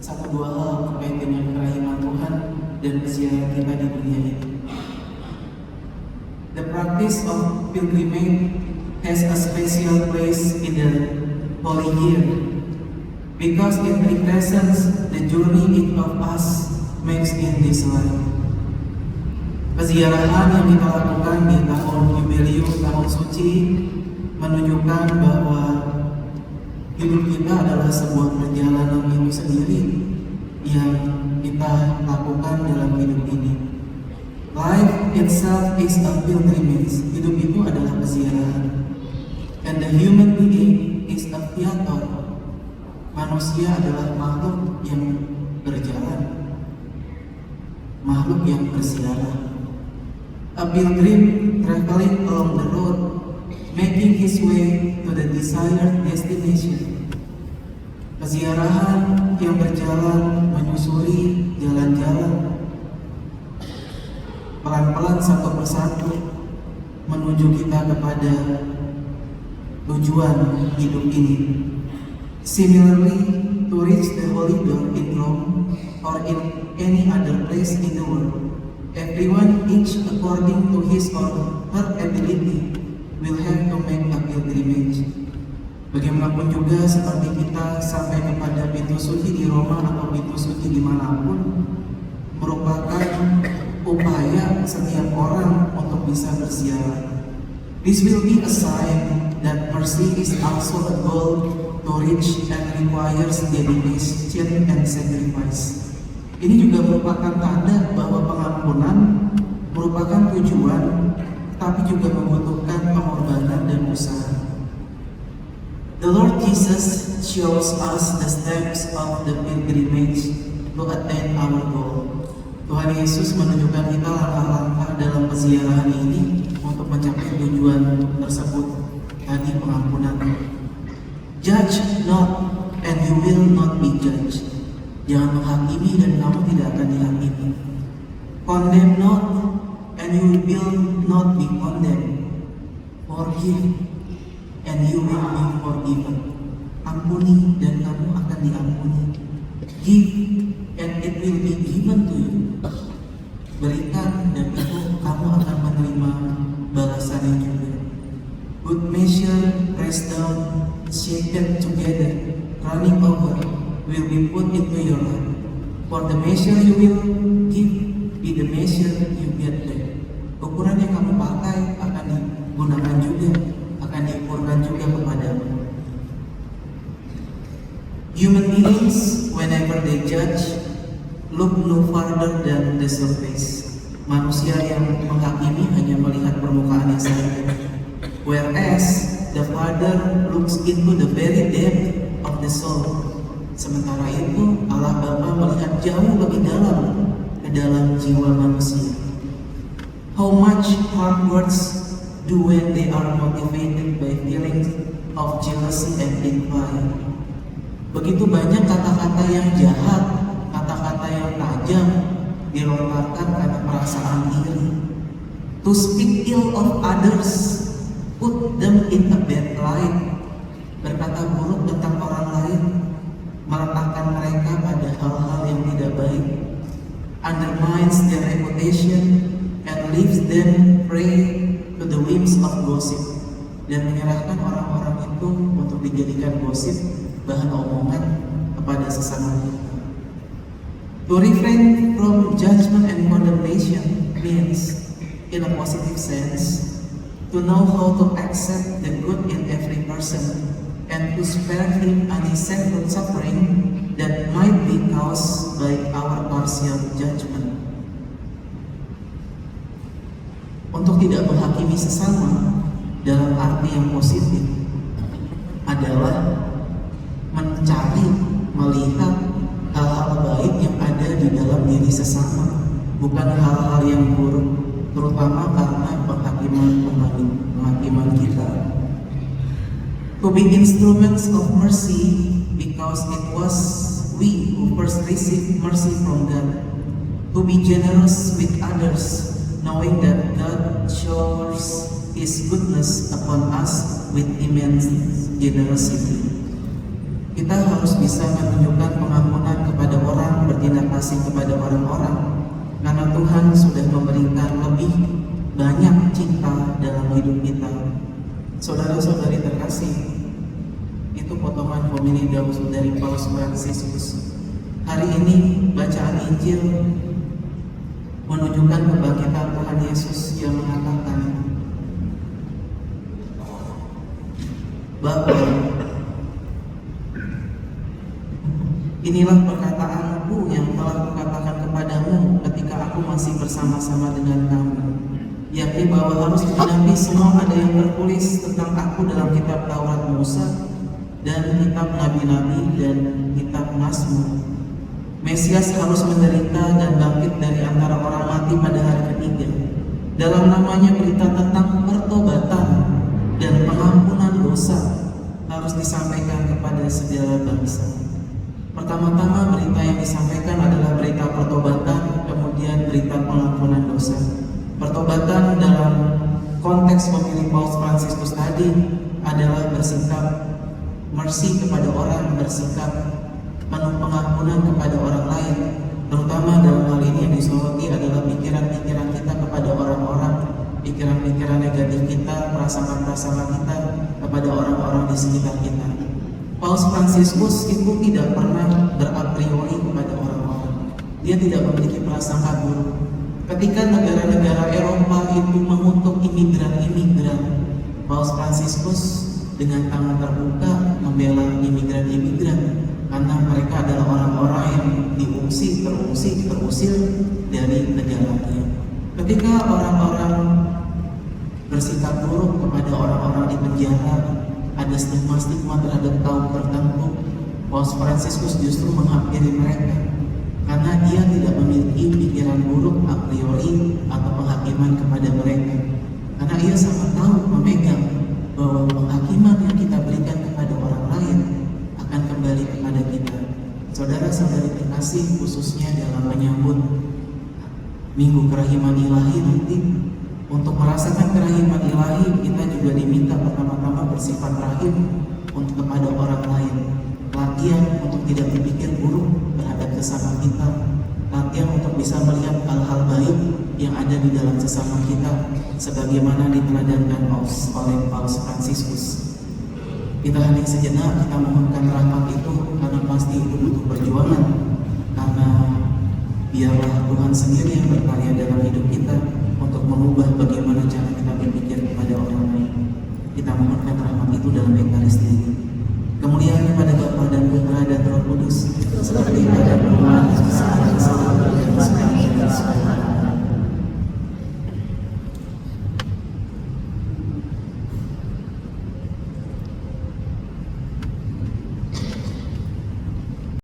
satu dua hal terkait dengan kerahiman Tuhan dan persiapan kita di dunia ini. The practice of pilgrimage has a special place in the Holy Year because it represents the journey each of us makes in this life. Peziarahan yang kita lakukan di tahun Jubilium, tahun suci, menunjukkan bahwa hidup kita adalah sebuah perjalanan itu sendiri yang kita lakukan dalam hidup ini. Life itself is a pilgrimage. Hidup itu adalah peziarahan. And the human being is a viator. Manusia adalah makhluk yang berjalan, makhluk yang berziarah. A pilgrim traveling along the road, making his way to the desired destination. Peziarahan yang berjalan menyusuri jalan-jalan, pelan-pelan satu persatu menuju kita kepada tujuan hidup ini. Similarly, to reach the Holy Door in Rome or in any other place in the world, everyone each according to his or her ability will have to make a pilgrimage. Bagaimanapun juga seperti kita sampai kepada pintu suci di Roma atau pintu suci dimanapun, merupakan upaya setiap orang untuk bisa berziarah. This will be a sign that mercy is also a goal to reach and requires dedication and sacrifice. Ini juga merupakan tanda bahwa pengampunan merupakan tujuan, tapi juga membutuhkan pengorbanan dan usaha. The Lord Jesus shows us the steps of the pilgrimage to attain our goal. Tuhan Yesus menunjukkan kita langkah-langkah dalam peziarahan ini untuk mencapai tujuan tersebut, tadi pengampunan. Judge not and you will not be judged. Jangan menghakimi dan kamu tidak akan dihakimi. Condemn not and you will not be condemned. Forgive and you will be forgiven. Ampuni dan kamu akan diampuni. Give and it will be given to you. Berikan dan itu kamu akan menerima balasannya juga. Good measure, pressed down, shaken together, running over, will be put into your hand. For the measure you will give, be the measure you get back. Ukuran yang kamu pakai akan digunakan juga, akan diukurkan juga kepadamu. Human beings, whenever they judge, look no farther than the surface. Manusia yang menghakimi hanya melihat permukaannya saja. Whereas the Father looks into the very depth of the soul. Sementara itu Allah Bapa melihat jauh lebih dalam ke dalam jiwa manusia. How much hard words do when they are motivated by feelings of jealousy and envy. Begitu banyak kata-kata yang jahat, kata-kata yang tajam dilontarkan karena perasaan iri. To speak ill of others, put them in a bad light. Berkata buruk tentang orang lain, meletakkan mereka pada hal-hal yang tidak baik, undermines their reputation and leaves them prey to the whims of gossip, dan menyerahkan orang-orang itu untuk dijadikan gosip, bahan omongan kepada sesama kita. To refrain from judgment and condemnation means, in a positive sense, to know how to accept the good in every person and to spare him unnecessary suffering that might be caused by our partial judgment. Untuk tidak menghakimi sesama dalam arti yang positif adalah mencari, melihat hal-hal baik yang ada di dalam diri sesama, bukan hal-hal yang buruk, terutama karena penghakiman kita. To be instruments of mercy because it was we who first received mercy from God. To be generous with others, knowing that God showers His goodness upon us with immense generosity. Kita harus bisa menunjukkan pengampunan kepada kasih kepada orang-orang, karena Tuhan sudah memberikan lebih banyak cinta dalam hidup kita. Saudara-saudari terkasih, itu potongan homili dari Paus Fransiskus. Hari ini bacaan Injil menunjukkan kebangkitan Tuhan Yesus yang mengatakan bahwa inilah perkataanku yang telah kukatakan kepadamu ketika aku masih bersama-sama dengan kamu, yakni bahwa harus digenapi semua ada yang tertulis tentang aku dalam kitab Taurat Musa dan kitab Nabi-Nabi dan kitab Mazmur. Mesias harus menderita dan bangkit dari antara orang mati pada hari ketiga. Dalam namanya berita tentang pertobatan dan pengampunan dosa harus disampaikan kepada segala bangsa. Pertama-tama berita yang disampaikan adalah berita pertobatan, kemudian berita pengampunan dosa. Pertobatan dalam konteks pemilih Paus Fransiskus tadi adalah bersikap mercy kepada orang, bersikap penuh pengampunan kepada orang lain, terutama dalam hal ini yang disoroti adalah pikiran-pikiran kita kepada orang-orang, pikiran-pikiran negatif kita, perasaan-perasaan kita kepada orang-orang di sekitar kita. Paus Fransiskus itu tidak pernah bera priori kepada orang-orang. Dia tidak memiliki prasangka buruk. Ketika negara-negara Eropa itu mengutuk imigran-imigran, Paus Fransiskus dengan tangan terbuka membela imigran-imigran karena mereka adalah orang-orang yang terusir dari negaranya. Ketika orang-orang bersikap buruk kepada orang-orang di penjara, ada stigma-stigma terhadap kaum tertentu, Paus Fransiskus justru menghampiri mereka karena dia tidak memiliki pikiran buruk a priori atau penghakiman kepada mereka, karena ia sangat tahu memegang bahwa penghakiman yang kita berikan kepada orang lain akan kembali kepada kita. Saudara-saudari terkasih, khususnya dalam menyambut Minggu Kerahiman Ilahi nanti, untuk merasakan kerahiman ilahi kita juga diminta pertama-tama bersifat rahim untuk kepada orang lain. Latihan untuk tidak berpikir buruk terhadap sesama kita, latihan untuk bisa melihat hal-hal baik yang ada di dalam sesama kita, sebagaimana diteladankan oleh Paus Fransiskus. Kita hening sejenak, kita mohonkan rahmat itu, karena pasti itu butuh perjuangan, karena biarlah Tuhan sendiri yang berkarya dalam hidup kita untuk mengubah bagaimana cara kita berpikir kepada orang lain. Kita mohonkan rahmat itu dalam Ekaristi.